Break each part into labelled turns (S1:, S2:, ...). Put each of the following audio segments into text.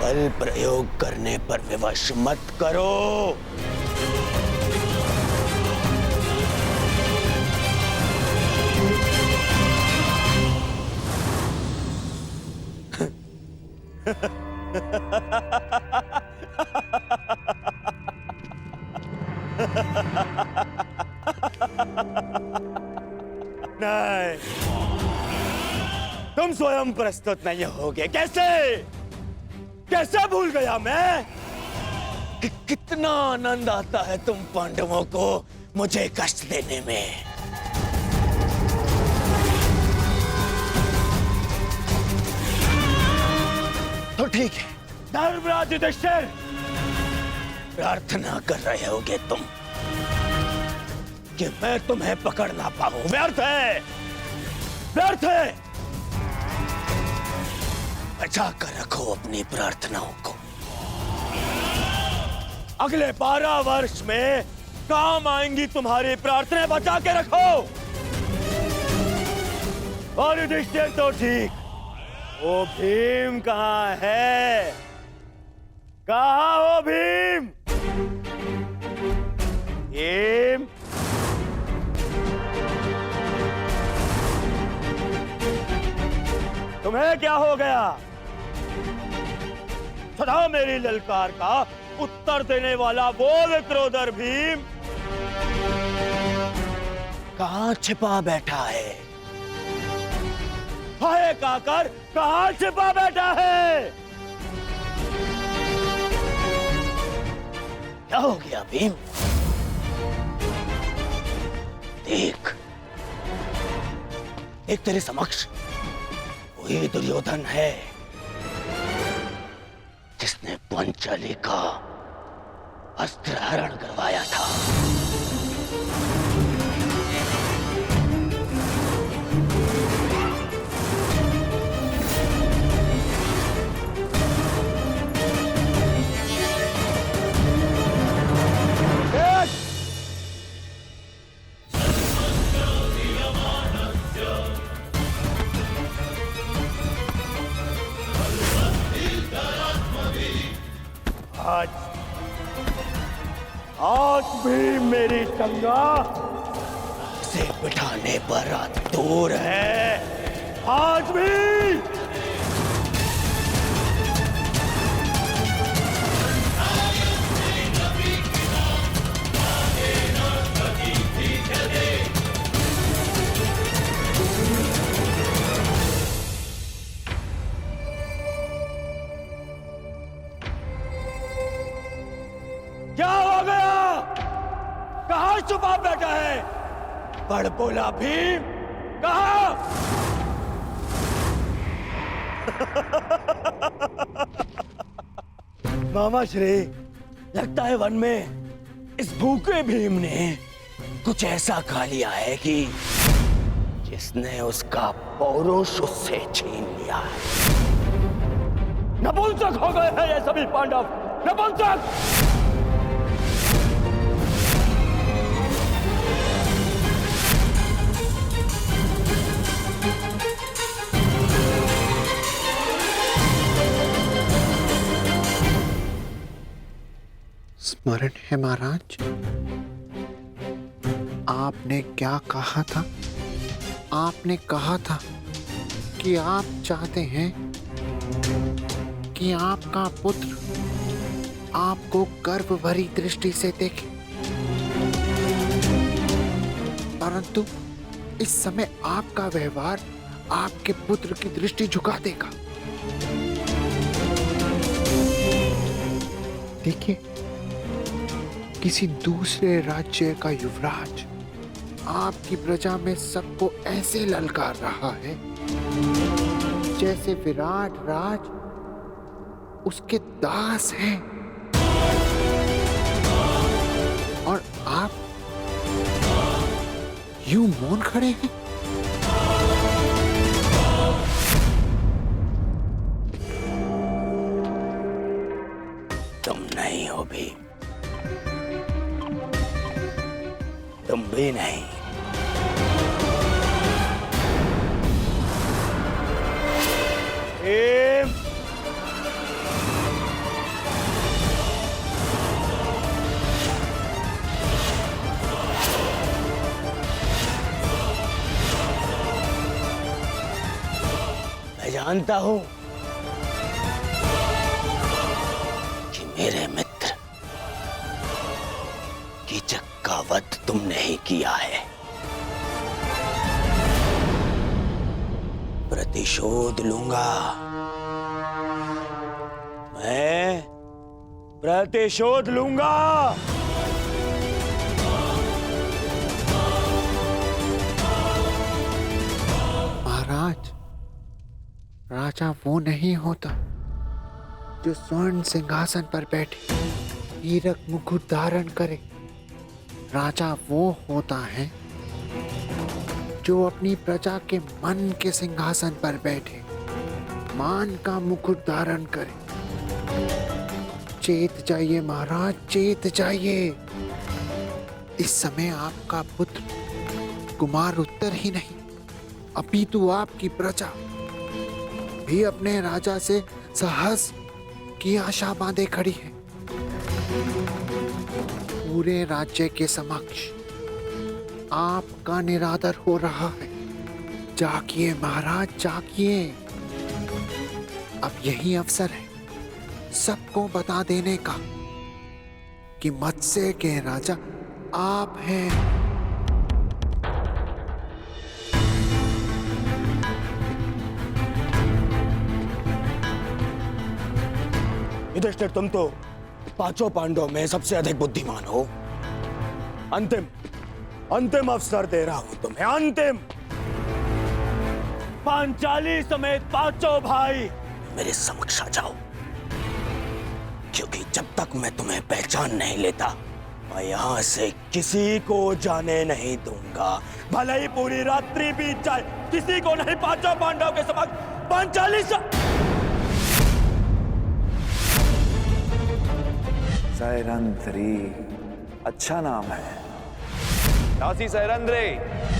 S1: बल प्रयोग करने पर विवश मत करो। नहीं, तुम स्वयं प्रस्तुत नहीं होगे। कैसे कैसे भूल गया मैं कि कितना आनंद आता है तुम पांडवों को मुझे कष्ट देने में। तो ठीक है, धर्मराज युधिष्ठिर, प्रार्थना कर रहे होगे तुम कि मैं तुम्हें पकड़ ना पाऊं। व्यर्थ है, व्यर्थ है। बचा कर रखो अपनी प्रार्थनाओं को। अगले 12 वर्ष में काम आएंगी तुम्हारी प्रार्थनाएं, बचा के रखो। और युधिष्ठिर तो ठीक, वो भीम कहाँ है? कहाँ हो भीम? भीम, तुम्हें क्या हो गया? सदा मेरी ललकार का उत्तर देने वाला वो विक्रोधर भीम कहाँ छिपा बैठा है? हाय काकर, कहाँ छिपा बैठा है? क्या हो गया भीम? देख, एक तेरे समक्ष वही दुर्योधन है जिसने पांचाली का अस्त्र हरण करवाया था। आज भी मेरी शंका से बिठाने पर दूर है। आज भी क्या हो गया? कहां छुपा बैठा है? बड़ बोला भीम, कहां? मामा श्री, लगता है वन में इस भूखे भीम ने कुछ ऐसा खा लिया है कि जिसने उसका पौरुष उससे छीन लिया। नपुंसक हो गए हैं ये सभी पांडव, नपुंसक।
S2: स्मरण है महाराज, आपने क्या कहा था? आपने कहा था कि आप चाहते हैं कि आपका पुत्र आपको गर्व भरी दृष्टि से देखे, परंतु इस समय आपका व्यवहार आपके पुत्र की दृष्टि झुका देगा। देखिए, किसी दूसरे राज्य का युवराज आपकी प्रजा में सबको ऐसे ललकार रहा है जैसे विराट राज उसके दास हैं, और आप यूं मौन खड़े हैं।
S1: तुम नहीं हो भी, तुम भी नहीं। भीम, जानता हो कि मेरे मित्र कीचक का वध तुमने ही किया है। प्रतिशोध लूंगा, मैं प्रतिशोध लूंगा।
S2: महाराज, राजा वो नहीं होता जो स्वर्ण सिंहासन पर बैठे हीरक मुकुट धारण करे। राजा वो होता है जो अपनी प्रजा के मन के सिंहासन पर बैठे मान का मुकुट धारण करे। चेत जाइए महाराज, चेत जाइए। इस समय आपका पुत्र कुमार उत्तर ही नहीं, अपितु आपकी प्रजा भी अपने राजा से साहस की आशा बांधे खड़ी है। पूरे राज्य के समक्ष आपका निरादर हो रहा है। जागिए महाराज, जागिए। अब यही अवसर है सबको बता देने का कि मत्स्य के राजा आप हैं।
S1: युधिष्ठिर, तुम तो पांचों पांडवों में सबसे अधिक बुद्धिमान हो। अंतिम अवसर दे रहा हूं तुम्हें, अंतिम। पांचाली समेत पांचों भाई मेरे समक्ष आ जाओ, क्योंकि जब तक मैं तुम्हें पहचान नहीं लेता मैं यहां से किसी को जाने नहीं दूंगा। भले ही पूरी रात्रि बीत जाए, किसी को नहीं। पांचों पांडवों के समक्ष पांचाली
S3: सैरंध्री अच्छा नाम है। दासी सैरंध्री,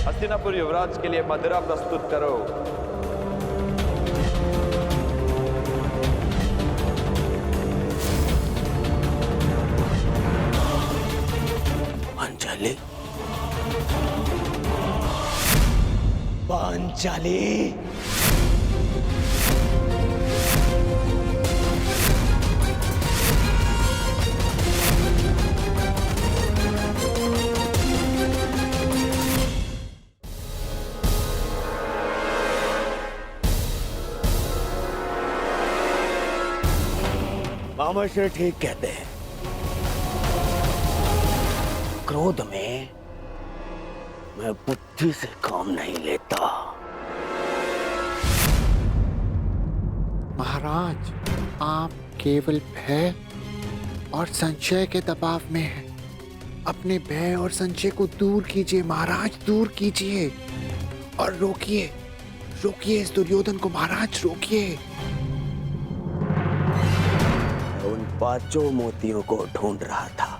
S3: हस्तिनापुर युवराज के लिए मदिरा प्रस्तुत करो।
S1: पांचाली, पांचाली, मामाश्री ठीक कहते हैं। क्रोध में मैं बुद्धि से काम नहीं लेता।
S2: महाराज, आप केवल भय और संशय के दबाव में हैं। अपने भय और संशय को दूर कीजिए महाराज, दूर कीजिए और रोकिए, रोकिए इस दुर्योधन को महाराज, रोकिए।
S1: उन पांचों मोतियों को ढूंढ रहा था,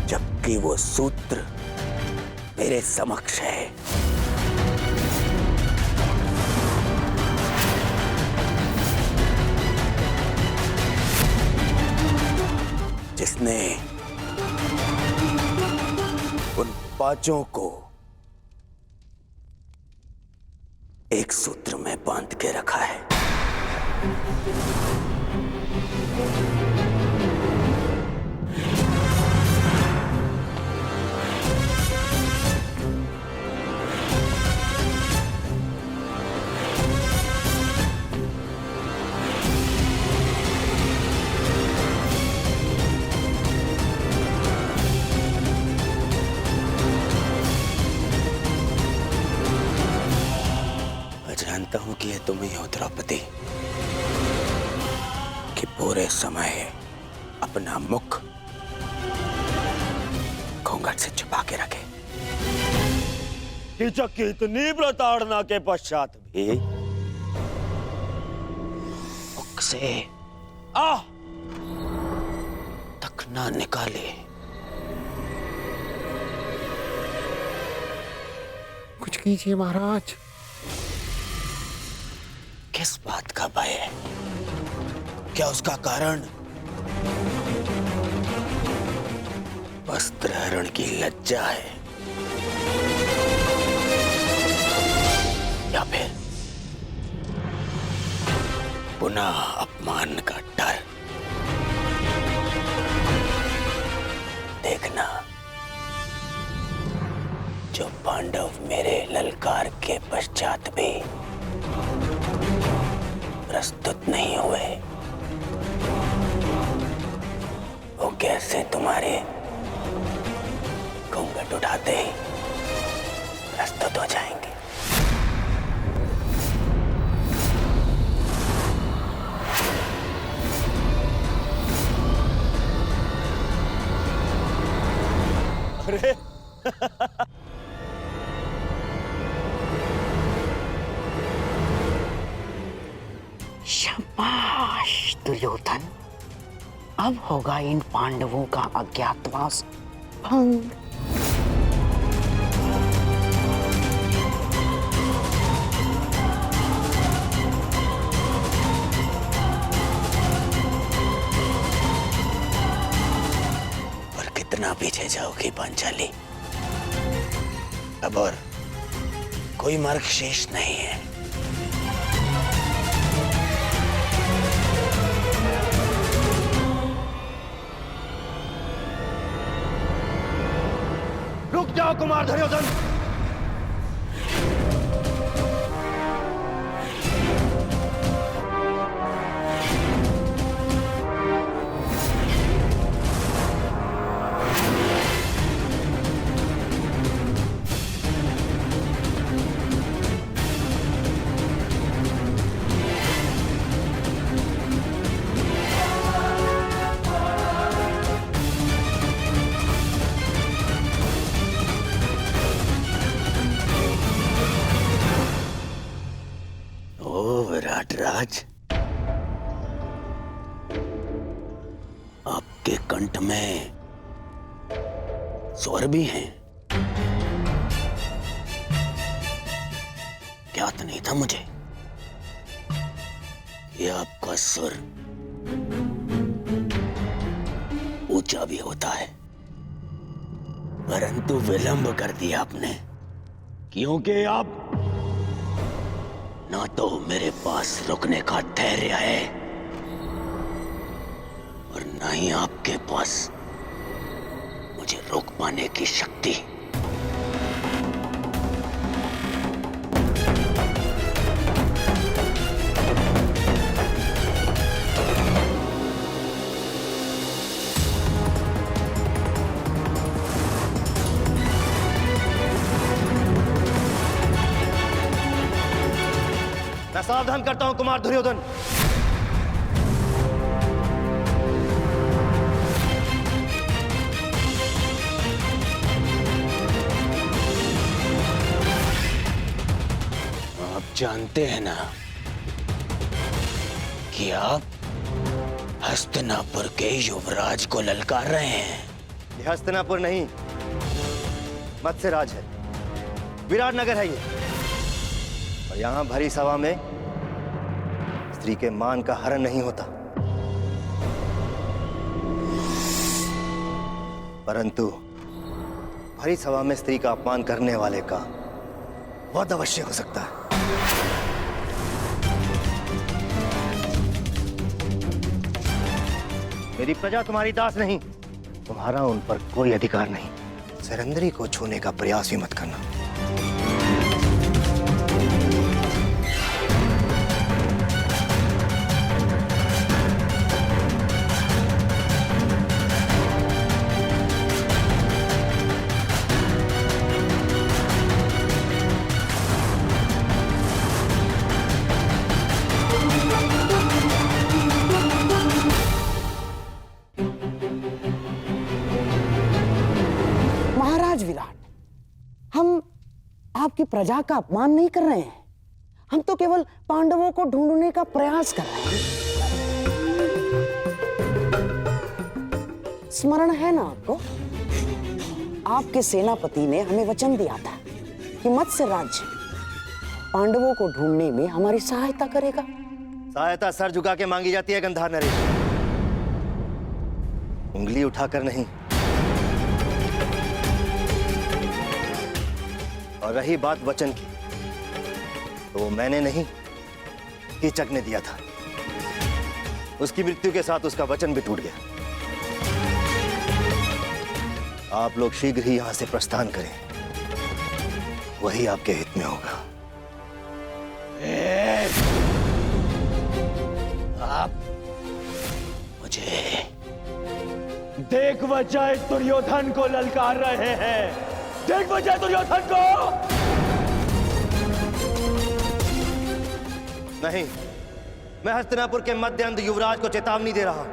S1: जबकि वो सूत्र मेरे समक्ष है। जिसने उन पांचों को एक सूत्र में बांध के रखा है। मैं जानता हूं कि ये तुम ही हो द्रौपदी, कि पूरे समय अपना मुख घूंघट से छुपा के रखे। कीचक की इतनी प्रताड़ना के पश्चात भी मुख से आह तक ना निकाले।
S2: कुछ कीजिए महाराज।
S1: किस बात का भय है? क्या उसका कारण वस्त्रहरण की लज्जा है? पुनः अपमान का डर। देखना, जो पांडव मेरे ललकार के पश्चात भी प्रस्तुत नहीं हुए, वो कैसे तुम्हारे घूंघट उठाते ही प्रस्तुत हो जाएंगे।
S4: अरे
S5: शाबाश दुर्योधन, अब होगा इन पांडवों का अज्ञातवास भंग।
S1: और कितना पीछे जाओगी पांचाली? अब और कोई मार्ग शेष नहीं है।
S4: रुक जाओ कुमार दुर्योधन।
S1: विराट राज, आपके कंठ में स्वर भी हैं। ज्ञात नहीं था मुझे कि आपका सुर ऊंचा भी होता है, परंतु विलंब कर दिया आपने, क्योंकि आप ना तो मेरे पास रुकने का धैर्य है और ना ही आपके पास मुझे रोक पाने की शक्ति।
S4: मैं सावधान करता हूं कुमार दुर्योधन।
S1: आप जानते हैं ना कि आप हस्तिनापुर के युवराज को ललकार रहे हैं।
S4: ये हस्तिनापुर नहीं, मत्स्यराज है, विराट नगर है ये। और यहां भरी सभा में स्त्री के मान का हरण नहीं होता, परंतु भरी सभा में स्त्री का अपमान करने वाले का वध अवश्य हो सकता है। मेरी प्रजा तुम्हारी दास नहीं, तुम्हारा उन पर कोई अधिकार नहीं। सैरंध्री को छूने का प्रयास भी मत करना।
S5: महाराज विराट, हम आपकी प्रजा का अपमान नहीं कर रहे हैं, हम तो केवल पांडवों को ढूंढने का प्रयास कर रहे हैं। स्मरण है ना आपको, आपके सेनापति ने हमें वचन दिया था कि मत्स्य राज्य पांडवों को ढूंढने में हमारी सहायता करेगा।
S4: सहायता सर झुका के मांगी जाती है गंधार नरेश, उंगली उठाकर नहीं। और रही बात वचन की, तो वो मैंने नहीं, कीचक ने दिया था। उसकी मृत्यु के साथ उसका वचन भी टूट गया। आप लोग शीघ्र ही यहां से प्रस्थान करें, वही आपके हित में होगा।
S1: आप मुझे देख वजह दुर्योधन को ललकार रहे हैं। देख वजह दुर्योधन को।
S4: नहीं, मैं हस्तिनापुर के मध्यांध युवराज को चेतावनी दे रहा हूं।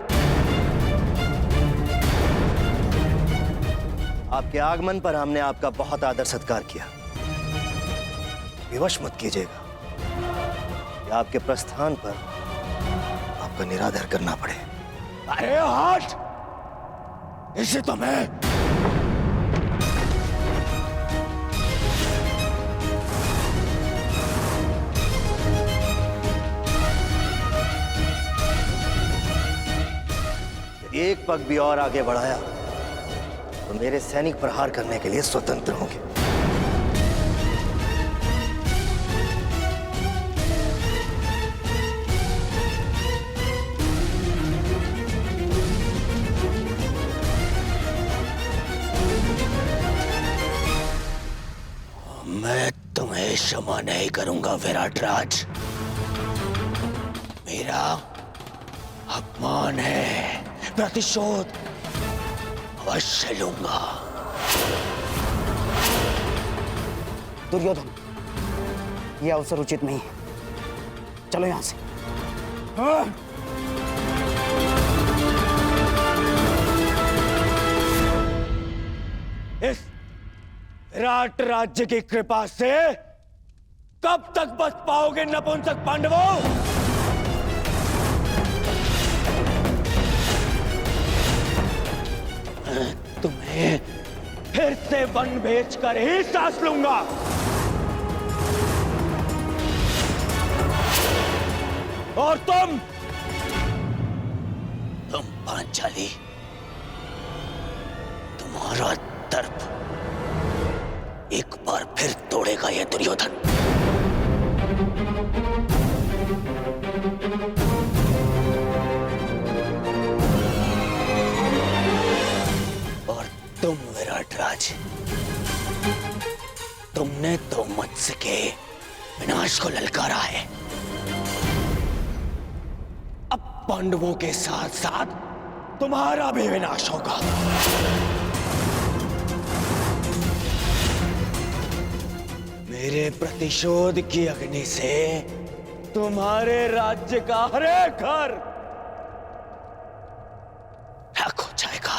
S4: आपके आगमन पर हमने आपका बहुत आदर सत्कार किया। विवश मत कीजिएगा कि आपके प्रस्थान पर आपका निरादर करना पड़े।
S1: अरे हट! इसे तो मैं
S4: एक पग भी और आगे बढ़ाया तो मेरे सैनिक प्रहार करने के लिए स्वतंत्र होंगे।
S1: मैं तुम्हें क्षमा नहीं करूंगा विराट राज। मेरा अपमान है, प्रतिशोध अवश्य लूंगा।
S5: दुर्योधन, यह अवसर उचित नहीं है। चलो यहां से।
S1: हाँ? इस विराट राज्य की कृपा से कब तक बच पाओगे नपुंसक पांडवों? मैं तुम्हें फिर से वन भेजकर ही सांस लूंगा। और तुम पांचाली, तुम्हारा दर्प एक बार फिर तोड़ेगा यह दुर्योधन। और तुम विराट राज, तुमने तो मत्स्य के विनाश को ललकारा है। अब पांडवों के साथ साथ तुम्हारा भी विनाश होगा। मेरे प्रतिशोध की अग्नि से तुम्हारे राज्य का हर एक घर राख हो जाएगा।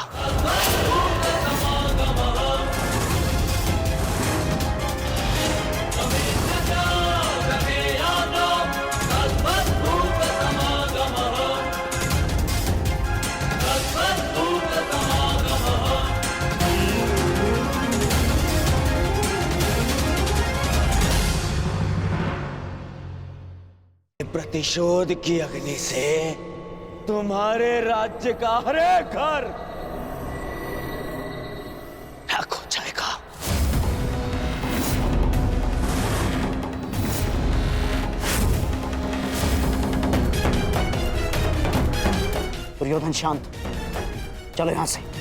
S1: प्रतिशोध की अग्नि से तुम्हारे राज्य का हर एक घर राख हो जाएगा।
S5: दुर्योधन शांत, चलो यहां से।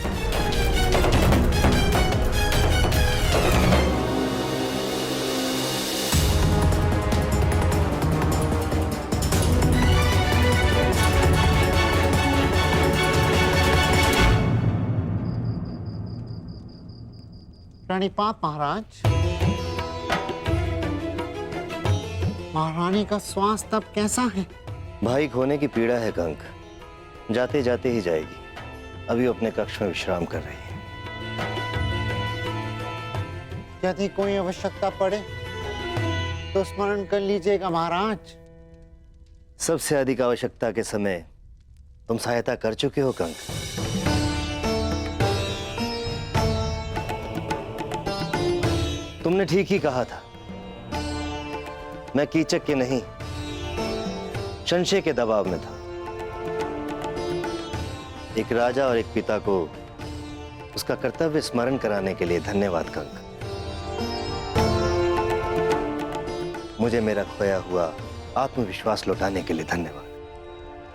S2: प्रणिपात महाराज। महारानी का स्वास्थ्य अब कैसा है?
S4: भाई खोने की पीड़ा है कंक, जाते जाते ही जाएगी। अभी अपने कक्ष में विश्राम कर रही है।
S2: यदि कोई आवश्यकता पड़े तो स्मरण कर लीजिएगा महाराज।
S4: सबसे अधिक आवश्यकता के समय तुम सहायता कर चुके हो कंक। तुमने ठीक ही कहा था। मैं कीचक के नहीं, संशय के दबाव में था। एक राजा और एक पिता को उसका कर्तव्य स्मरण कराने के लिए धन्यवाद कंक। मुझे मेरा खोया हुआ आत्मविश्वास लौटाने के लिए धन्यवाद।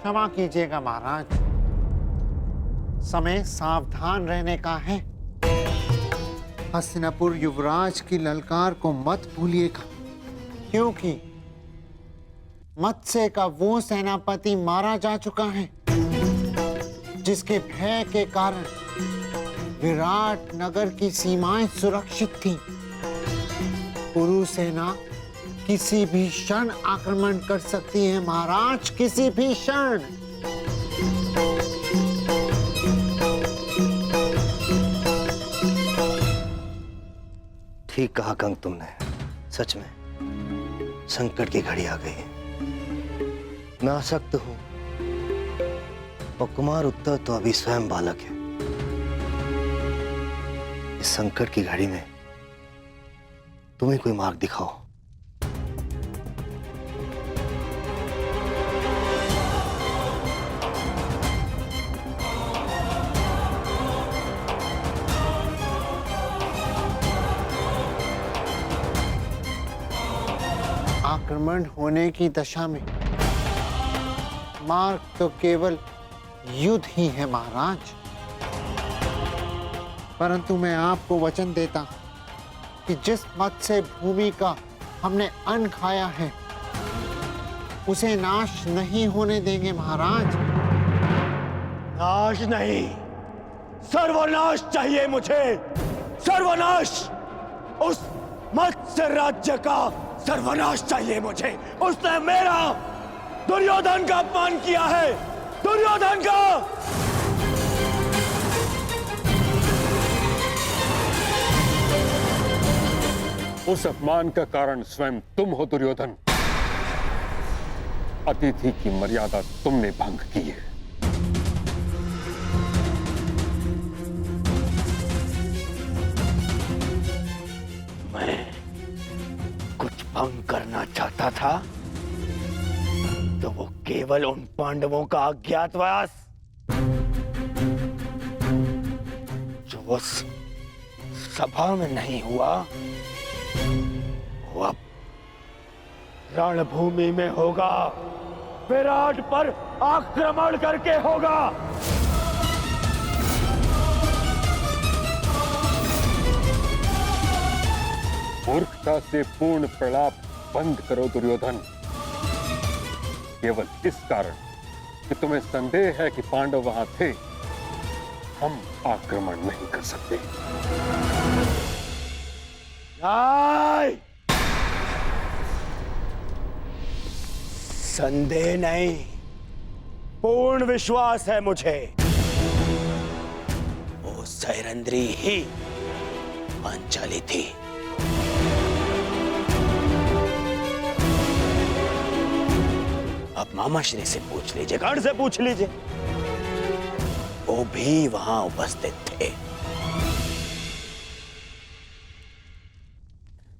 S2: क्षमा कीजिएगा महाराज, समय सावधान रहने का है। हस्तिनापुर युवराज की ललकार को मत भूलिएगा, क्योंकि मत्स्य का वो सेनापति मारा जा चुका है जिसके भय के कारण विराट नगर की सीमाएं सुरक्षित थीं। कुरु सेना किसी भी क्षण आक्रमण कर सकती है महाराज, किसी भी क्षण।
S4: ठीक कहा कंग तुमने, सच में संकट की घड़ी आ गई है। मैं आसक्त हूं और कुमार उत्तर तो अभी स्वयं बालक है। इस संकट की घड़ी में तुम्हें कोई मार्ग दिखाओ।
S2: आक्रमण होने की दशा में मार्ग तो केवल युद्ध ही है महाराज, परंतु मैं आपको वचन देता कि जिस मत्स्य भूमि का हमने अन्न खाया है उसे नाश नहीं होने देंगे महाराज।
S1: नाश नहीं, सर्वनाश चाहिए मुझे, सर्वनाश। उस मत्स्य राज्य का सर्वनाश चाहिए मुझे। उसने मेरा, दुर्योधन का अपमान किया है, दुर्योधन का।
S6: उस अपमान का कारण स्वयं तुम हो दुर्योधन। अतिथि की मर्यादा तुमने भंग की है।
S1: मैं कुछ भंग करना चाहता था तो वो केवल उन पांडवों का अज्ञातवास जो उस सभा में नहीं हुआ, वो अब रणभूमि में होगा, विराट पर आक्रमण करके होगा।
S6: मूर्खता से पूर्ण प्रलाप बंद करो दुर्योधन। केवल इस कारण कि तुम्हें संदेह है कि पांडव वहां थे, हम आक्रमण नहीं कर सकते।
S1: नहीं, संदेह नहीं, पूर्ण विश्वास है मुझे। वो सैरंद्री ही पांचाली थी। अब मामा श्री से पूछ लीजिए, गढ़ से पूछ लीजिए, वो भी वहां उपस्थित थे।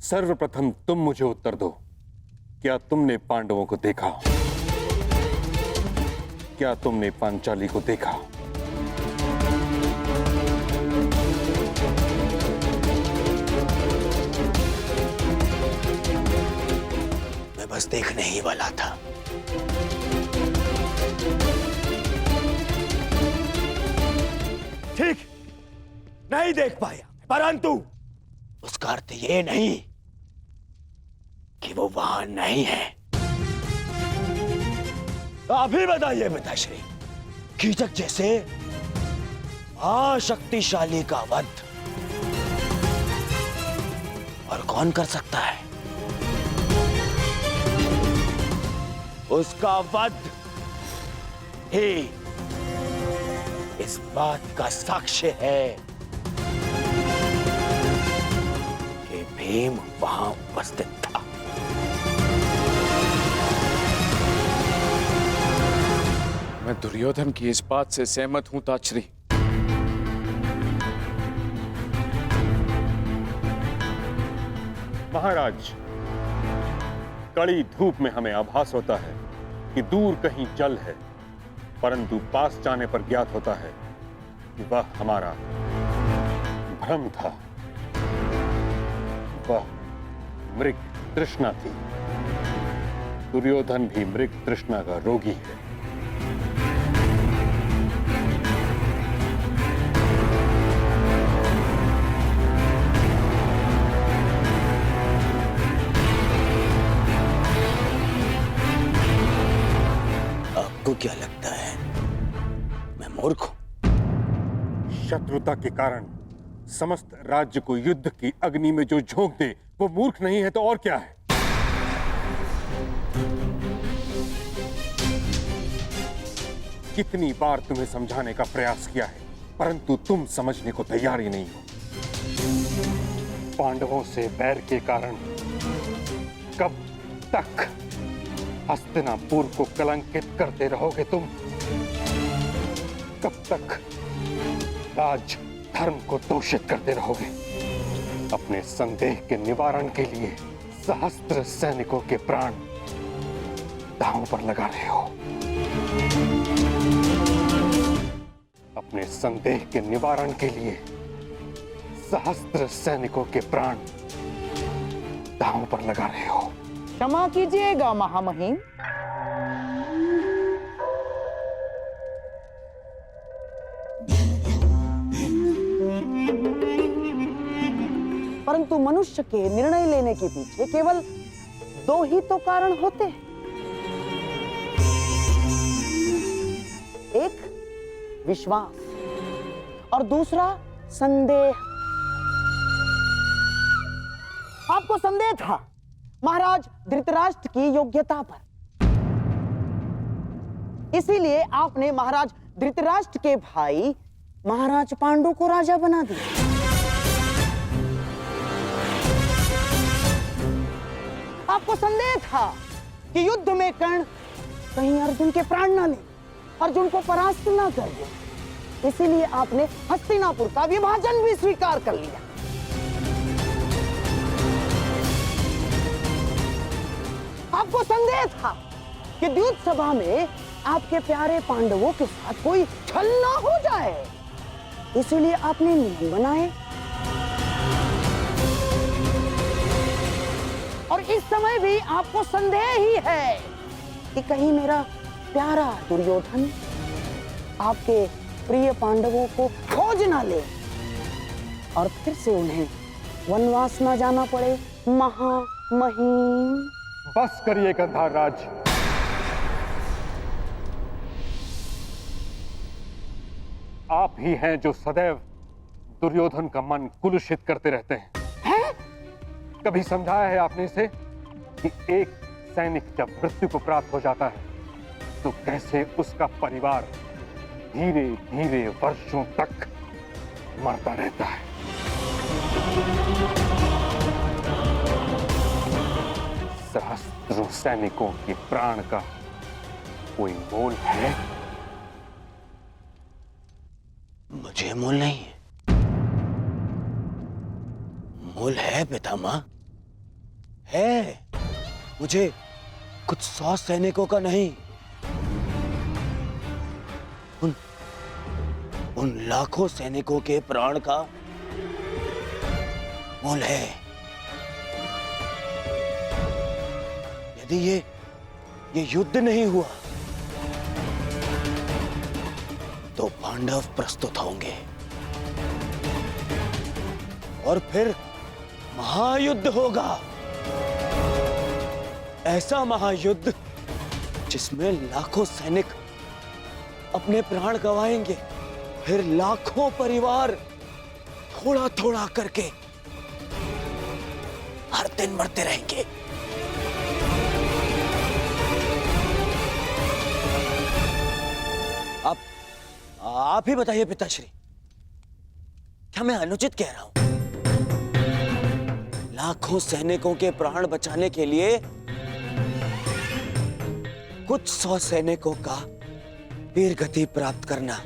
S6: सर्वप्रथम तुम मुझे उत्तर दो, क्या तुमने पांडवों को देखा? क्या तुमने पांचाली को देखा?
S1: मैं बस देखने ही वाला था। ठीक, नहीं देख पाया, परंतु उसका अर्थ ये नहीं कि वो वहां नहीं है। तो अभी बताइए पिताश्री, कीचक जैसे महाशक्तिशाली का वध और कौन कर सकता है? उसका वध ही इस बात का साक्ष्य है कि भीम वहां उपस्थित था।
S7: मैं दुर्योधन की इस बात से सहमत हूं ताचरी।
S6: महाराज, कड़ी धूप में हमें आभास होता है कि दूर कहीं जल है, परंतु पास जाने पर ज्ञात होता है कि वह हमारा भ्रम था। वह मृग तृष्णा थी। दुर्योधन भी मृग तृष्णा का रोगी है। शत्रुता के कारण समस्त राज्य को युद्ध की अग्नि में जो झोंक दे वो मूर्ख नहीं है तो और क्या है? कितनी बार तुम्हें समझाने का प्रयास किया है परंतु तुम समझने को तैयार ही नहीं हो। पांडवों से बैर के कारण कब तक हस्तिनापुर को कलंकित करते रहोगे तुम? कब तक राज धर्म को दूषित करते रहोगे? अपने संदेह के निवारण के लिए सहस्त्र सैनिकों के प्राण दांव पर लगा रहे हो। अपने संदेह के निवारण के लिए सहस्त्र सैनिकों के प्राण दांव पर लगा रहे हो।
S5: क्षमा कीजिएगा महामहिम, परंतु मनुष्य के निर्णय लेने के पीछे केवल दो ही तो कारण होते हैं, एक विश्वास और दूसरा संदेह। आपको संदेह था महाराज धृतराष्ट्र की योग्यता पर, इसीलिए आपने महाराज धृतराष्ट्र के भाई महाराज पांडु को राजा बना दिया। आपको संदेह था कि युद्ध में कर्ण कहीं अर्जुन के प्राण ना ले, अर्जुन को परास्त ना कर दे, इसीलिए आपने हस्तिनापुर का विभाजन भी स्वीकार कर लिया। आपको संदेह था कि द्यूत सभा में आपके प्यारे पांडवों के साथ कोई छल ना हो जाए, इसीलिए आपने नियम बनाए। और इस समय भी आपको संदेह ही है कि कहीं मेरा प्यारा दुर्योधन आपके प्रिय पांडवों को खोज ना ले और फिर से उन्हें वनवास ना जाना पड़े। महामहिम,
S6: बस करिए गंधार राज। आप ही हैं जो सदैव दुर्योधन का मन कुलुषित करते रहते हैं। कभी समझाया है आपने इसे कि एक सैनिक जब मृत्यु को प्राप्त हो जाता है तो कैसे उसका परिवार धीरे धीरे वर्षों तक मरता रहता है? सहस्त्रों सैनिकों के प्राण का कोई मोल है?
S1: मुझे मोल नहीं है। मोल है पितामह, है। मुझे कुछ 100 सैनिकों का नहीं, उन लाखों सैनिकों के प्राण का मोल है। यदि ये युद्ध नहीं हुआ तो पांडव प्रस्तुत होंगे और फिर महायुद्ध होगा। ऐसा महायुद्ध जिसमें लाखों सैनिक अपने प्राण गंवाएंगे, फिर लाखों परिवार थोड़ा थोड़ा करके हर दिन मरते रहेंगे। आप ही बताइए पिताश्री, क्या मैं अनुचित कह रहा हूं? लाखों सैनिकों के प्राण बचाने के लिए कुछ 100 सैनिकों का वीर गति प्राप्त करना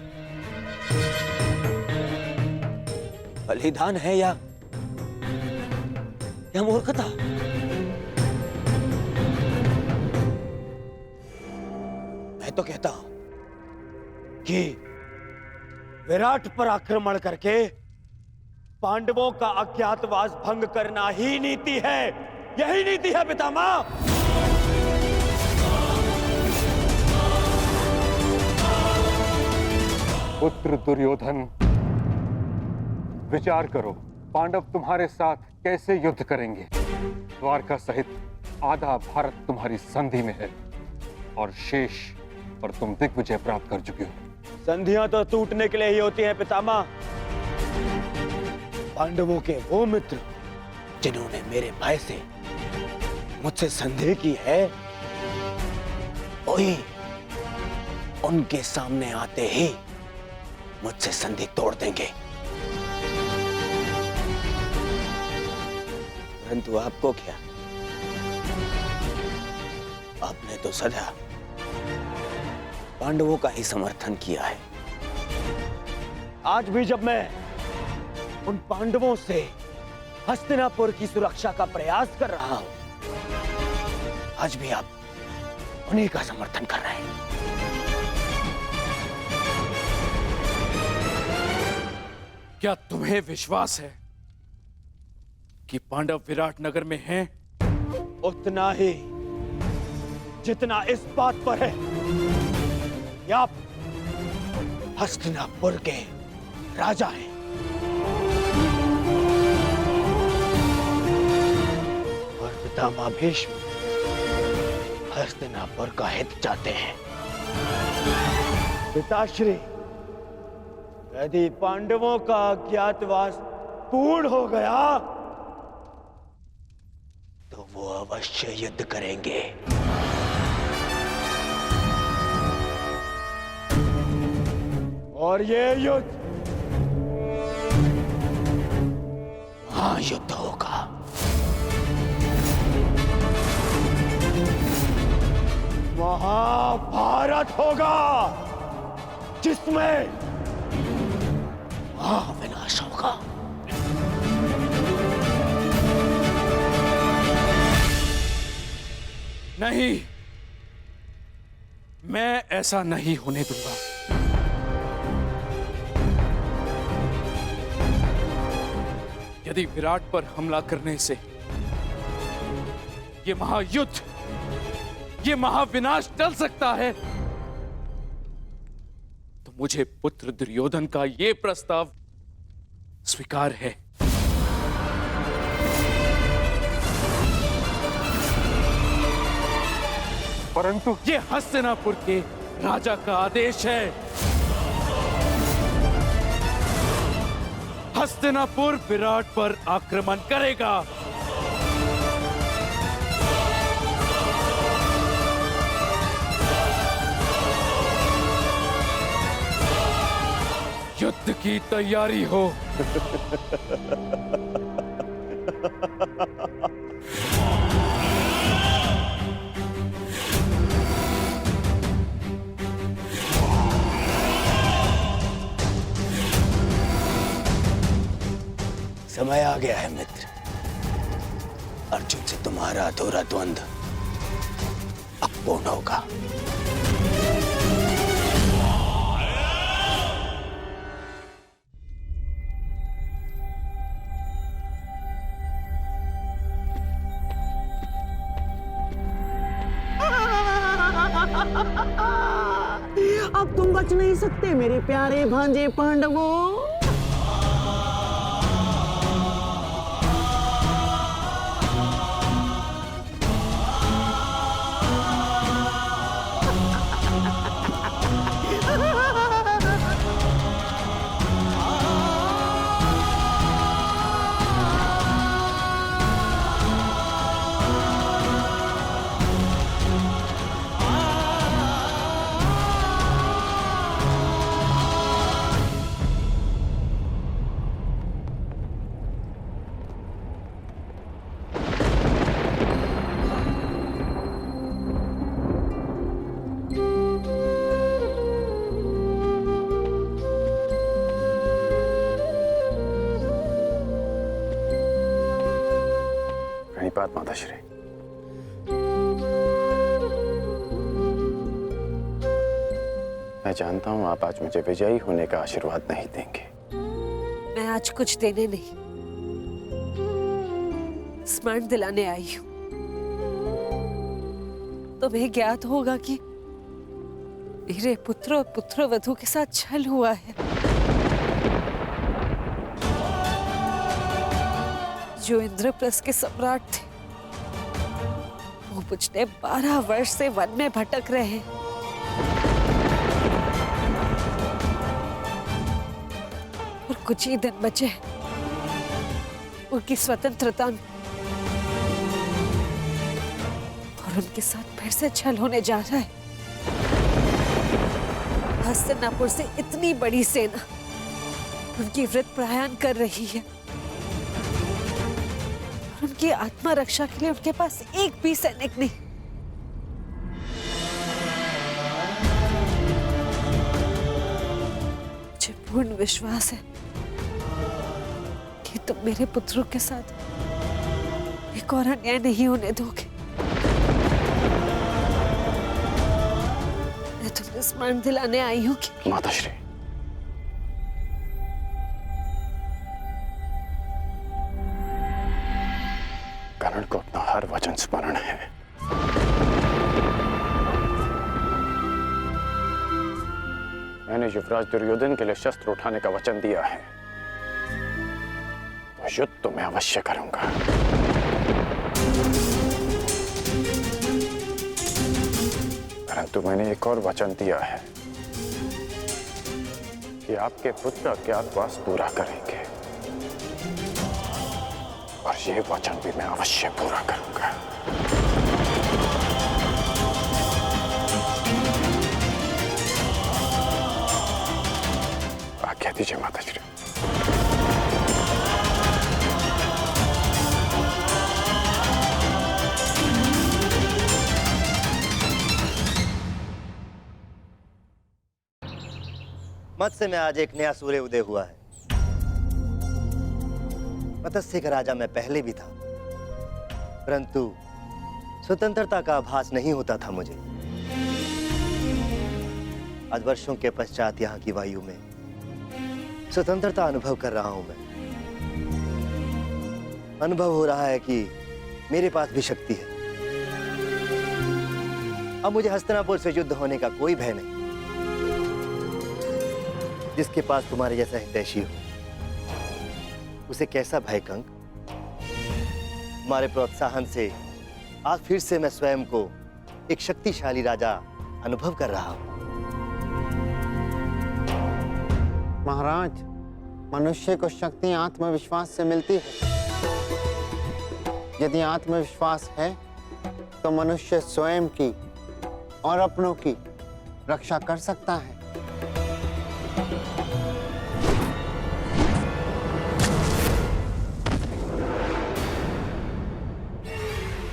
S1: बलिदान है या मूर्खता? मैं तो कहता हूं कि विराट पर आक्रमण करके पांडवों का अज्ञातवास भंग करना ही नीति है। यही नीति है पितामह।
S6: पुत्र दुर्योधन, विचार करो, पांडव तुम्हारे साथ कैसे युद्ध करेंगे? द्वारका सहित आधा भारत तुम्हारी संधि में है और शेष पर तुम दिग्विजय प्राप्त कर चुके हो।
S1: संधियां तो टूटने के लिए ही होती हैं पितामह। पांडवों के वो मित्र जिन्होंने मेरे भाई से मुझसे संदेह की है, वही उनके सामने आते ही मुझसे संधि तोड़ देंगे। परंतु आपको क्या, आपने तो सदा पांडवों का ही समर्थन किया है। आज भी जब मैं उन पांडवों से हस्तिनापुर की सुरक्षा का प्रयास कर रहा हूं, आज भी आप उन्हीं का समर्थन कर रहे हैं।
S7: क्या तुम्हें विश्वास है कि पांडव विराट नगर में हैं?
S1: उतना ही जितना इस बात पर है कि आप हस्तिनापुर के राजा हैं। और पितामह भीष्म हस्तिनापुर का हित चाहते हैं। पिताश्री, यदि पांडवों का अज्ञातवास पूर्ण हो गया तो वो अवश्य युद्ध करेंगे। और ये युद्ध महायुद्ध होगा। महाभारत होगा, जिसमें महाविनाश होगा।
S7: नहीं, मैं ऐसा नहीं होने दूंगा। यदि विराट पर हमला करने से ये महायुद्ध, ये महाविनाश टल सकता है, तो मुझे पुत्र दुर्योधन का ये प्रस्ताव स्वीकार है।
S6: परंतु
S7: ये हस्तिनापुर के राजा का आदेश है। हस्तिनापुर विराट पर आक्रमण करेगा। युद्ध की तैयारी हो।
S1: समय आ गया है मित्र। अर्जुन से तुम्हारा अधूरा द्वंद्व अब पूर्ण होगा।
S5: अब तुम बच नहीं सकते मेरे प्यारे भांजे पांडवों।
S3: बात माताश्री, मैं जानता हूं आप आज मुझे विजयी होने का आशीर्वाद नहीं देंगे।
S8: मैं आज कुछ देने नहीं, स्मरण दिलाने आई हूं। तुम्हें ज्ञात होगा कि मेरे पुत्र और पुत्रवधू के साथ छल हुआ है। जो इंद्रप्रस्थ के सम्राट थे, वो पिछले 12 वर्ष से वन में भटक रहे। और कुछ ही दिन बचे उनकी स्वतंत्रता में, और उनके साथ फिर से छल होने जा रहा है। हस्तिनापुर से इतनी बड़ी सेना उनकी व्रत प्रयाण कर रही है, और उनकी आत्मा रक्षा के लिए उनके पास एक भी सैनिक नहीं। मुझे पूर्ण विश्वास है कि तुम मेरे पुत्रों के साथ एक और अन्याय नहीं होने दोगे। मैं तुम्हें स्मरण दिलाने आई हूँ कि
S3: माताश्री, कर्ण को अपना हर वचन स्मरण है। मैंने युवराज दुर्योधन के लिए शस्त्र उठाने का वचन दिया है, तो युद्ध तो मैं अवश्य करूंगा। परंतु मैंने एक और वचन दिया है कि आपके पुत्र अज्ञातवास पूरा करेंगे, और ये वचन भी मैं अवश्य पूरा करूंगा। आज्ञा दीजिए माताश्री।
S4: मत्स्य में आज एक नया सूर्य उदय हुआ है। मत्स्य का राजा मैं पहले भी था, परंतु स्वतंत्रता का आभास नहीं होता था मुझे। आज वर्षों के पश्चात यहाँ की वायु में स्वतंत्रता अनुभव कर रहा हूं मैं। अनुभव हो रहा है कि मेरे पास भी शक्ति है। अब मुझे हस्तिनापुर से युद्ध होने का कोई भय नहीं। जिसके पास तुम्हारे जैसा हितैषी हो, उसे कैसा भय कंक? तुम्हारे प्रोत्साहन से आज फिर से मैं स्वयं को एक शक्तिशाली राजा अनुभव कर रहा हूं।
S2: महाराज, मनुष्य को शक्ति आत्मविश्वास से मिलती है। यदि आत्मविश्वास है तो मनुष्य स्वयं की और अपनों की रक्षा कर सकता है।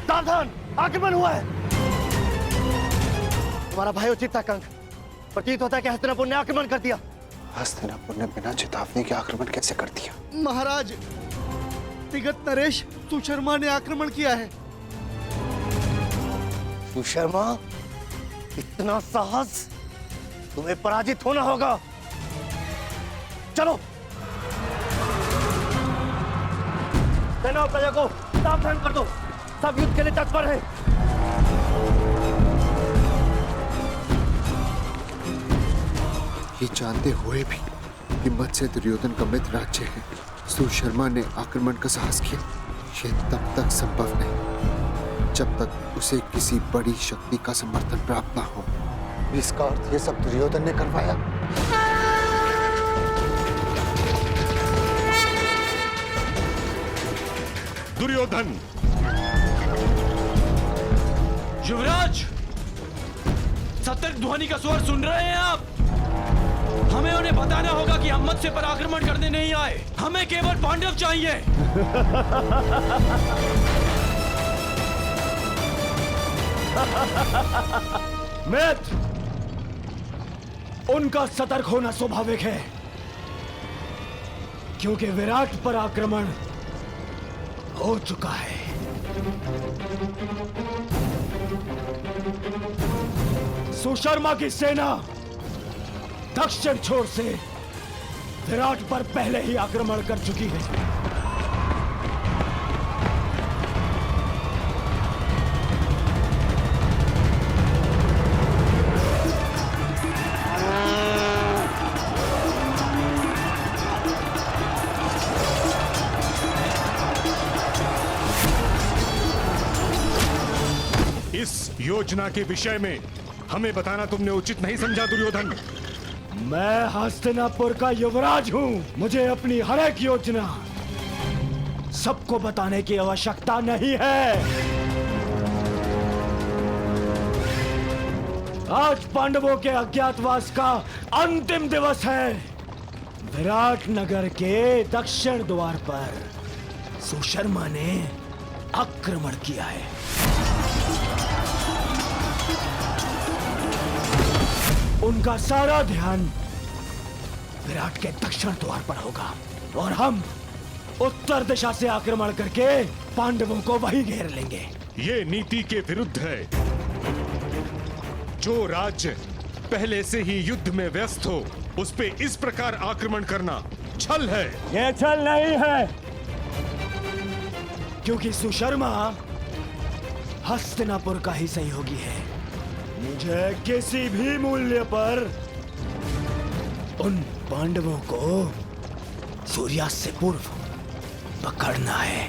S4: सावधान, आक्रमण हुआ है। तुम्हारा भाई उचित था कंक। प्रतीत होता है कि हस्तिनापुर ने आक्रमण कर दिया।
S2: हस्तिनापुर ने बिना चेतावनी के आक्रमण कैसे कर दिया?
S9: महाराज, तिगत नरेश सुशर्मा ने आक्रमण किया है।
S4: सुशर्मा, इतना साहस? तुम्हें पराजित होना होगा। चलो, सेना और प्रजा को सावधान कर दो। सब युद्ध के लिए तत्पर हैं।
S2: ये जानते हुए भी कि मत्स्य दुर्योधन का मित्र राज्य है, सुशर्मा ने आक्रमण का साहस किया। ये तब तक संभव नहीं जब तक उसे किसी बड़ी शक्ति का समर्थन प्राप्त ना हो। इसका अर्थ ये सब दुर्योधन ने करवाया।
S6: दुर्योधन! युवराज, सतर्क ध्वनि का स्वर सुन रहे हैं आप? हमें उन्हें बताना होगा कि हम मत्स्य पर आक्रमण करने नहीं आए। हमें केवल पांडव चाहिए।
S1: मित्र, उनका सतर्क होना स्वाभाविक है, क्योंकि विराट पर आक्रमण हो चुका है। सुशर्मा की सेना दक्षिण छोर से विराट पर पहले ही आक्रमण कर चुकी है।
S6: इस योजना के विषय में हमें बताना तुमने उचित नहीं समझा दुर्योधन।
S1: मैं हस्तिनापुर का युवराज हूं। मुझे अपनी हर एक योजना सबको बताने की आवश्यकता नहीं है। आज पांडवों के अज्ञातवास का अंतिम दिवस है। विराट नगर के दक्षिण द्वार पर सुशर्मा ने आक्रमण किया है। उनका सारा ध्यान विराट के दक्षिण द्वार पर होगा और हम उत्तर दिशा से आक्रमण करके पांडवों को वहीं घेर लेंगे।
S6: ये नीति के विरुद्ध है। जो राज्य पहले से ही युद्ध में व्यस्त हो उस पे इस प्रकार आक्रमण करना छल है।
S1: ये छल नहीं है, क्योंकि सुशर्मा हस्तिनापुर का ही सहयोगी है। मुझे किसी भी मूल्य पर उन पांडवों को सूर्यास्त से पूर्व पकड़ना है।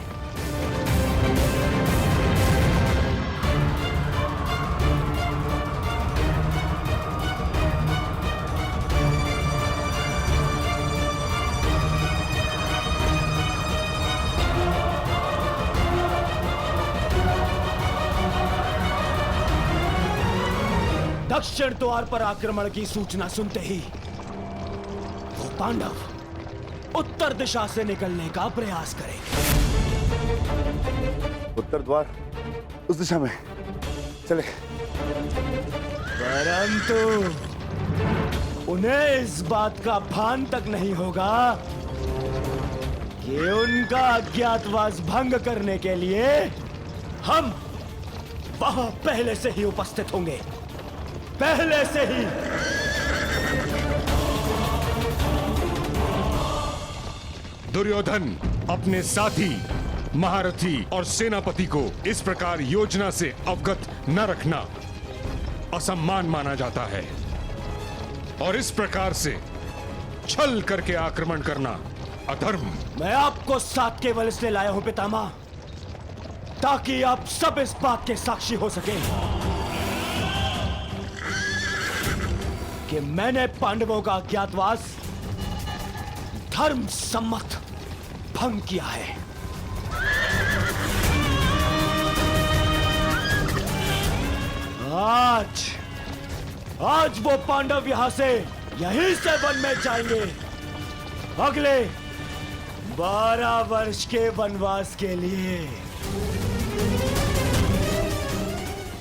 S1: दक्षिण द्वार पर आक्रमण की सूचना सुनते ही वो पांडव उत्तर दिशा से निकलने का प्रयास करेंगे।
S3: उत्तर द्वार उस दिशा में चले।
S1: परंतु उन्हें इस बात का भान तक नहीं होगा कि उनका अज्ञातवास भंग करने के लिए हम वहां पहले से ही उपस्थित होंगे। पहले से ही।
S6: दुर्योधन अपने साथी, महारथी और सेनापति को इस प्रकार योजना से अवगत न रखना असम्मान माना जाता है और इस प्रकार से छल करके आक्रमण करना अधर्म।
S1: मैं आपको साथ केवल इसलिए लाया हूं पितामह, ताकि आप सब इस बात के साक्षी हो सके कि मैंने पांडवों का अज्ञातवास धर्म सम्मत भंग किया है। आज वो पांडव यहां से यहीं से वन में जाएंगे अगले 12 वर्ष के वनवास के लिए।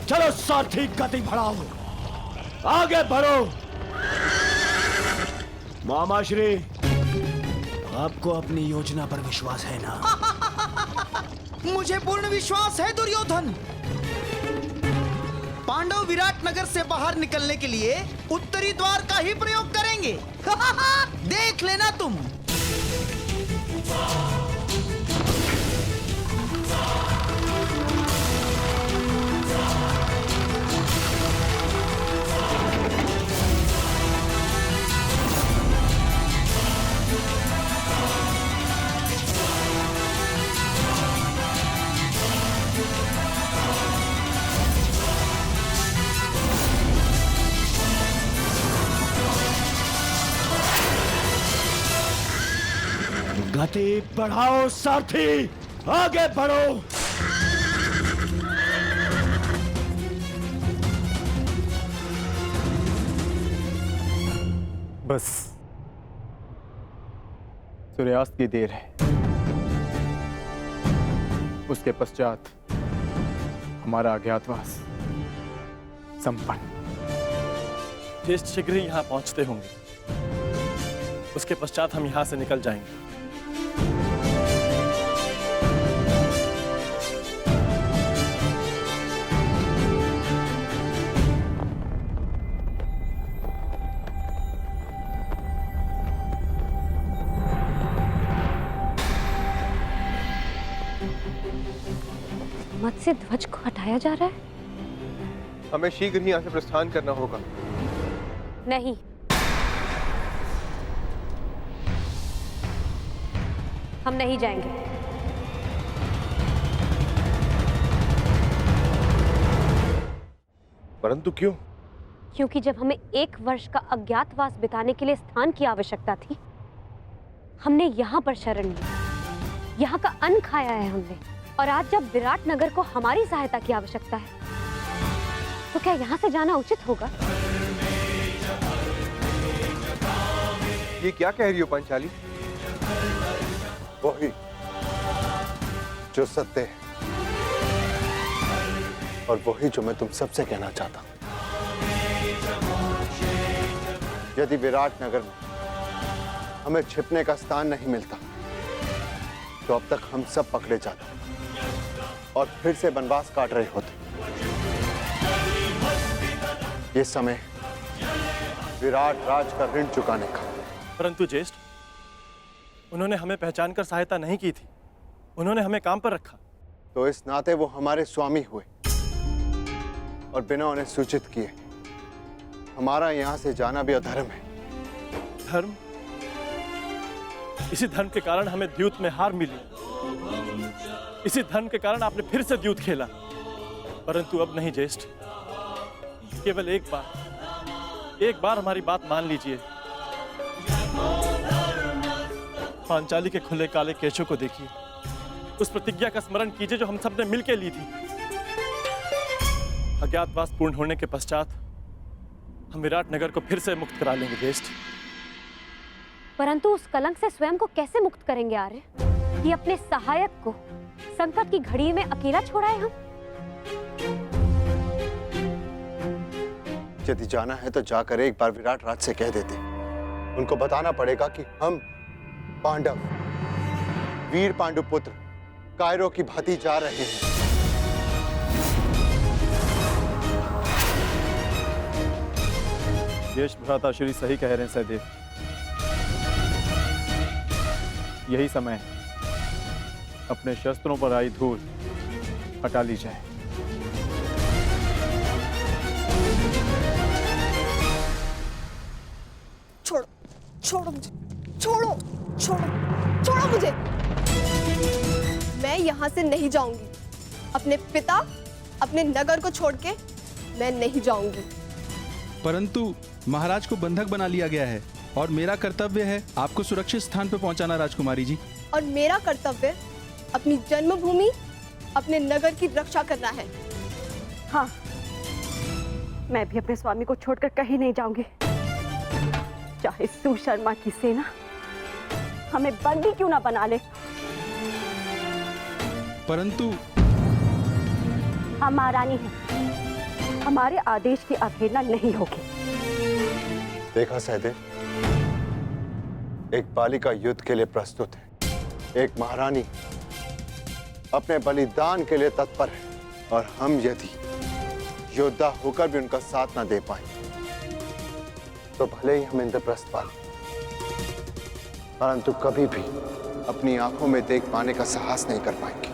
S1: चलो सारथी, गति बढ़ाओ, आगे बढ़ो। मामाश्री, आपको अपनी योजना पर विश्वास है ना?
S9: मुझे पूर्ण विश्वास है दुर्योधन। पांडव विराट नगर से बाहर निकलने के लिए उत्तरी द्वार का ही प्रयोग करेंगे। देख लेना तुम।
S1: गति बढ़ाओ सारथी, आगे बढ़ो।
S3: बस सूर्यास्त की देर है, उसके पश्चात हमारा अज्ञातवास संपन्न।
S10: ज्येष्ठ शीघ्र ही यहाँ पहुंचते होंगे, उसके पश्चात हम यहाँ से निकल जाएंगे।
S11: मत्स्य ध्वज को हटाया जा रहा है।
S3: हमें शीघ्र ही यहाँ से प्रस्थान करना होगा।
S11: नहीं, हम नहीं जाएंगे।
S3: परंतु क्यों?
S11: क्योंकि जब हमें 1 वर्ष का अज्ञातवास बिताने के लिए स्थान की आवश्यकता थी, हमने यहाँ पर शरण ली। यहाँ का अन्न खाया है हमने, और आज जब विराट नगर को हमारी सहायता की आवश्यकता है, तो क्या यहाँ से जाना उचित होगा?
S12: ये क्या कह रही हो पांचाली?
S3: वही जो सत्य है और वही जो मैं तुम सबसे कहना चाहता हूं। यदि विराट नगर में हमें छिपने का स्थान नहीं मिलता तो अब तक हम सब पकड़े जाते और फिर से वनवास काट रहे होते। ये समय विराट राज का ऋण चुकाने का।
S10: परंतु ज्येष्ठ, उन्होंने हमें पहचान कर सहायता नहीं की थी, उन्होंने हमें काम पर रखा।
S3: तो इस नाते वो हमारे स्वामी हुए और बिना उन्हें सूचित किए हमारा यहां से जाना भी अधर्म है।
S10: धर्म? इसी धर्म के कारण हमें द्यूत में हार मिली। इसी धर्म के कारण आपने फिर से द्यूत खेला। परंतु अब नहीं ज्येष्ठ, केवल एक बार हमारी बात मान लीजिए। पांचाली के खुले काले केशों को देखिए, उस प्रतिज्ञा का स्मरण कीजिए जो हम सबने मिलकर ली थी। अज्ञातवास पूर्ण होने के पश्चात हम विराट नगर को फिर से मुक्त करा लेंगे ज्येष्ठ।
S11: परंतु उस कलंक से स्वयं को कैसे मुक्त करेंगे आर्य, कि अपने सहायक को संकट की घड़ी में अकेला छोड़ाए हम?
S3: यदि जाना है तो जाकर एक बार विराट राज से कह देते। उनको बताना पड़ेगा कि हम पांडव, वीर पांडुपुत्र कायरों की भांति जा रहे हैं।
S10: ज्येष्ठ भ्राता श्री सही कह रहे हैं सहदेव। यही समय है, अपने शस्त्रों पर आई धूल हटा ली जाए।
S8: छोड़ो, छोड़ो मुझे, छोड़ो, छोड़ो, छोड़ो मुझे। मैं यहाँ से नहीं जाऊंगी। अपने पिता, अपने नगर को छोड़ के मैं नहीं जाऊंगी।
S13: परंतु महाराज को बंधक बना लिया गया है और मेरा कर्तव्य है आपको सुरक्षित स्थान पर पहुंचाना राजकुमारी जी।
S8: और मेरा कर्तव्य अपनी जन्मभूमि, अपने नगर की रक्षा करना है।
S11: हाँ, मैं भी अपने स्वामी को छोड़कर कहीं नहीं जाऊंगी, चाहे सुशर्मा की सेना हमें बंदी क्यों ना बना ले।
S13: परंतु
S11: हम महारानी हैं, हमारे आदेश की अवहेलना नहीं होगी।
S3: देखा सहदेव, एक बालिका युद्ध के लिए प्रस्तुत है, एक महारानी अपने बलिदान के लिए तत्पर है, और हम यदि योद्धा होकर भी उनका साथ ना दे पाए तो भले ही हम इंद्रप्रस्थ पालें, परंतु कभी भी अपनी आंखों में देख पाने का साहस नहीं कर पाएंगे।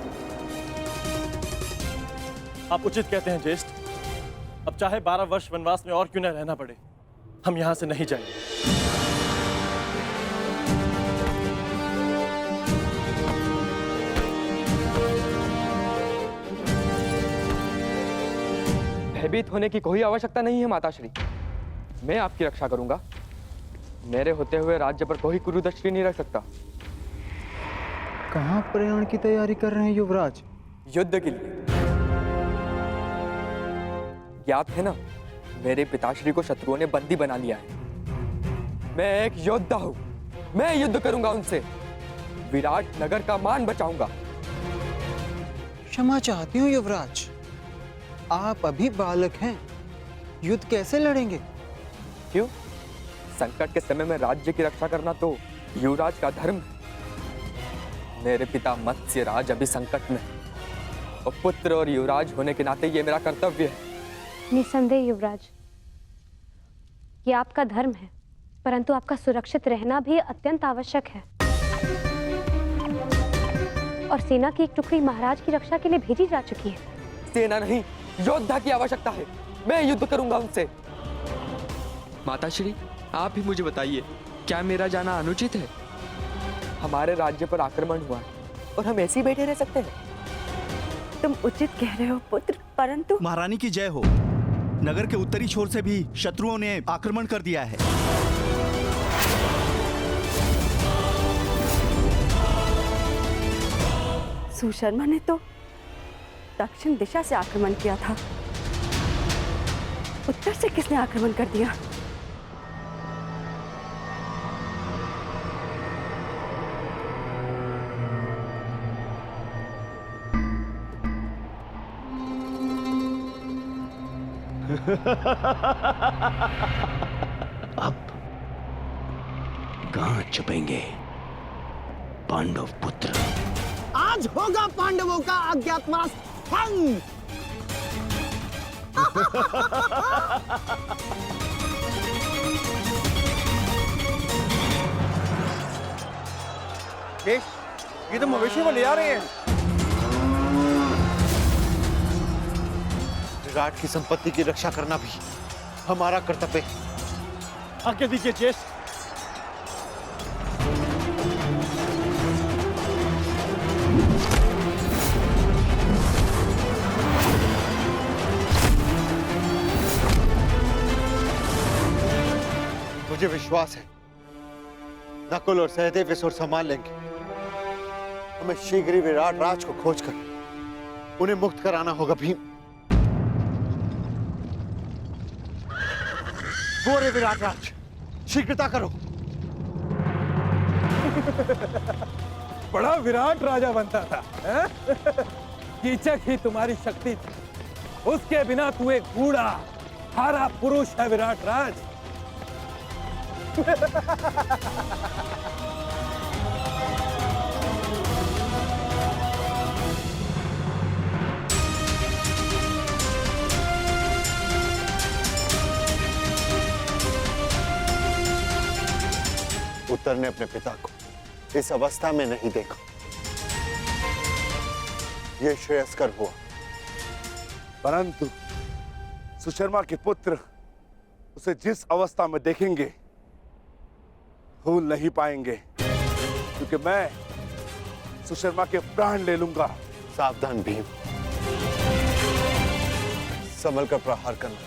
S10: आप उचित कहते हैं ज्येष्ठ। अब चाहे 12 वर्ष वनवास में और क्यों न रहना पड़े, हम यहां से नहीं जाएंगे।
S14: भयभीत होने की कोई आवश्यकता नहीं है माताश्री, मैं आपकी रक्षा करूंगा। मेरे होते हुए राज्य पर कोई कुरुदृष्टि नहीं रख सकता।
S12: कहां प्रयाण की तैयारी कर रहे हैं युवराज?
S14: युद्ध के लिए। ज्ञात है ना, मेरे पिताश्री को शत्रुओं ने बंदी बना लिया है। मैं एक योद्धा हूं, मैं युद्ध करूंगा उनसे, विराट नगर का मान बचाऊंगा।
S12: क्षमा चाहती हूँ युवराज, आप अभी बालक हैं, युद्ध कैसे लड़ेंगे?
S14: क्यों? संकट के समय में राज्य की रक्षा करना तो युवराज का धर्म है। मेरे पिता मत्स्यराज अभी संकट में, और पुत्र और युवराज होने के नाते ये मेरा कर्तव्य है।
S11: निसंदेह युवराज, ये आपका धर्म है, परंतु आपका सुरक्षित रहना भी अत्यंत आवश्यक है। और सेना की एक टुकड़ी महाराज की रक्षा के लिए भेजी जा चुकी है।
S14: सेना नहीं, योद्धा की आवश्यकता है। मैं युद्ध करूंगा उनसे।
S13: माताश्री, आप ही मुझे बताइए, क्या मेरा जाना अनुचित है?
S14: हमारे राज्य पर आक्रमण हुआ है और हम ऐसे ही बैठे रह सकते हैं?
S11: तुम उचित कह रहे हो पुत्र, परंतु
S15: महारानी की जय हो। नगर के उत्तरी छोर से भी शत्रुओं ने आक्रमण कर दिया है।
S11: सुशर्मा ने तो दक्षिण दिशा से आक्रमण किया था, उत्तर से किसने आक्रमण कर दिया?
S1: अब कहां छुपेंगे पांडव पुत्र?
S9: आज होगा पांडवों का अज्ञातवास भंग।
S3: ये तो मवेशी को ले आ रहे हैं। विराट की संपत्ति की रक्षा करना भी हमारा कर्तव्य है।
S10: आज्ञा दीजिए ज्येष्ठ।
S3: मुझे विश्वास है नकुल और सहदेव इस ओर संभाल लेंगे। हमें शीघ्र ही विराट राज को खोजकर उन्हें मुक्त कराना होगा। भीम, वो रे विराट राज, शीघ्रता करो।
S16: बड़ा विराट राजा बनता था, कीचक ही तुम्हारी शक्ति थी। उसके बिना तू एक बूढ़ा हारा पुरुष है विराट राज।
S3: उत्तर ने अपने पिता को इस अवस्था में नहीं देखा। यह श्रेयस्कर हुआ,
S17: परंतु सुशर्मा के पुत्र उसे जिस अवस्था में देखेंगे भूल नहीं पाएंगे, क्योंकि मैं सुशर्मा के प्राण ले लूंगा।
S3: सावधान भीम, संभल कर प्रहार करना।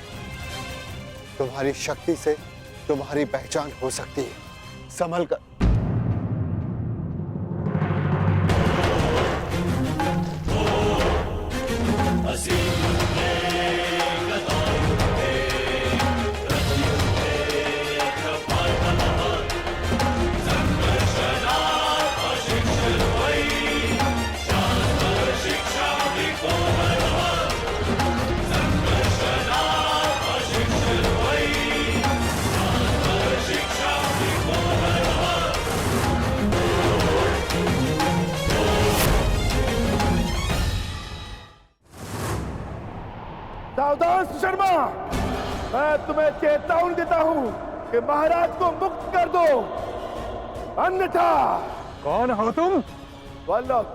S3: तुम्हारी शक्ति से तुम्हारी पहचान हो सकती है। संभल कर।
S17: सावधान सुशर्मा, मैं तुम्हें चेतावनी देता हूं कि महाराज को मुक्त कर दो, अन्यथा।
S16: कौन हो तुम?
S17: वल्लभ,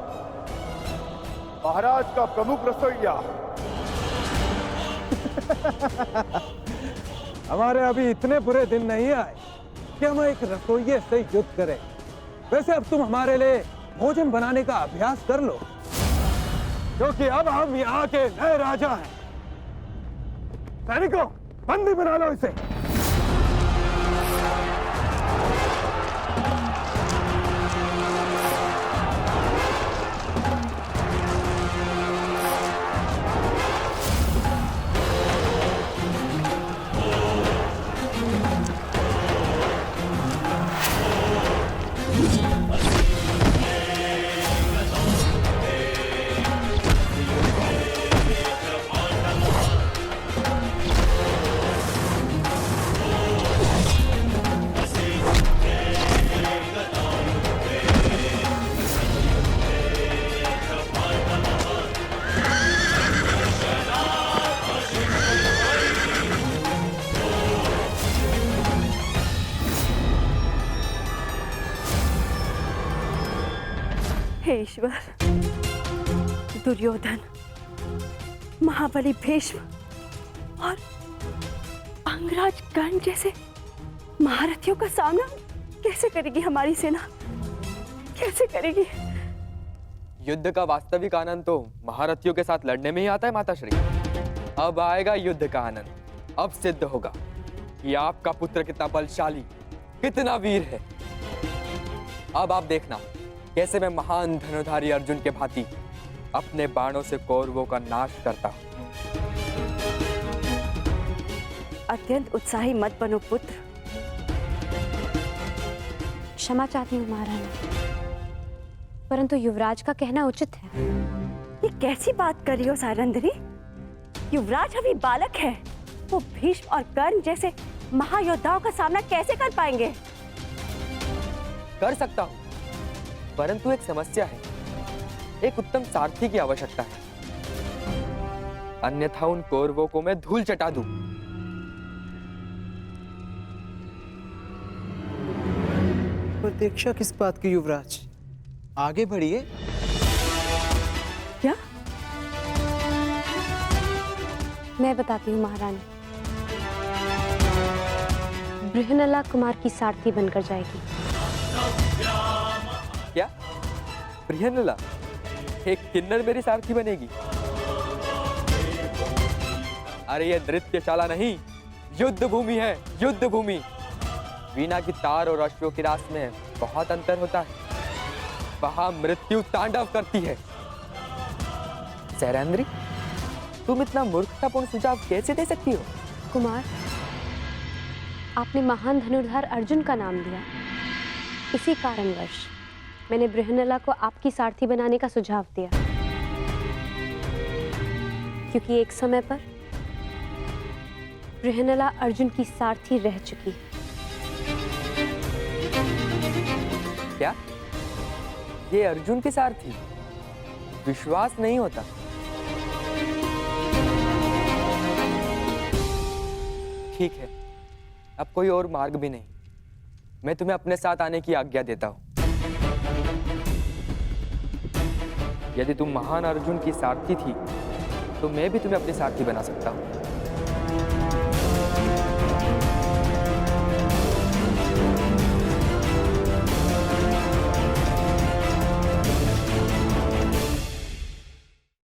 S17: महाराज का प्रमुख रसोइया।
S16: हमारे अभी इतने बुरे दिन नहीं आए कि हम एक रसोइये से युद्ध करें। वैसे अब तुम हमारे लिए भोजन बनाने का अभ्यास कर लो, क्योंकि अब हम यहाँ के नए राजा हैं। सैनिकों, बंदी बना लो इसे।
S11: हे ईश्वर, दुर्योधन, महाबली भीष्म और अंगराज कर्ण जैसे महारथियों का सामना कैसे करेगी हमारी सेना? कैसे करेगी?
S14: युद्ध का वास्तविक आनंद तो महारथियों के साथ लड़ने में ही आता है माता श्री। अब आएगा युद्ध का आनंद। अब सिद्ध होगा कि आपका पुत्र कितना बलशाली, कितना वीर है। अब आप देखना कैसे मैं महान धनुधारी अर्जुन के भांति अपने बाणों से कौरवों का नाश करता हूं।
S11: अत्यंत उत्साही मत बनो पुत्र।
S18: क्षमा चाहती हूँ महारानी, परंतु युवराज का कहना उचित है।
S11: ये कैसी बात कर रही हो सारंधरी? युवराज अभी बालक है, वो भीष्म और कर्ण जैसे महायोद्धाओं का सामना कैसे कर पाएंगे?
S14: कर सकता हूं, परंतु एक समस्या है। एक उत्तम सारथी की आवश्यकता है, अन्यथा उन कौरवों को मैं धूल चटा दूं।
S12: प्रतीक्षा किस बात की युवराज? आगे बढ़िए।
S11: क्या?
S18: मैं बताती हूँ महारानी। बृहनला कुमार की सारथी बनकर जाएगी।
S14: क्या? बृहनला एक किन्नर मेरी सारथी बनेगी? अरे ये नृत्यशाला नहीं, युद्ध भूमि है, युद्ध भूमि। वीणा की तार और अश्वों की रास में बहुत अंतर होता है। वहां मृत्यु तांडव करती है। सैरंद्री, तुम इतना मूर्खतापूर्ण सुझाव कैसे दे सकती हो?
S18: कुमार, आपने महान धनुर्धर अर्जुन का नाम लिया, इसी कारणवश मैंने बृहनला को आपकी सारथी बनाने का सुझाव दिया, क्योंकि एक समय पर बृहनला अर्जुन की सारथी रह चुकी है।
S14: क्या? ये अर्जुन के सारथी? विश्वास नहीं होता। ठीक है, अब कोई और मार्ग भी नहीं। मैं तुम्हें अपने साथ आने की आज्ञा देता हूं। यदि तुम महान अर्जुन की सारथी थी, तो मैं भी तुम्हें अपनी सारथी बना सकता हूं।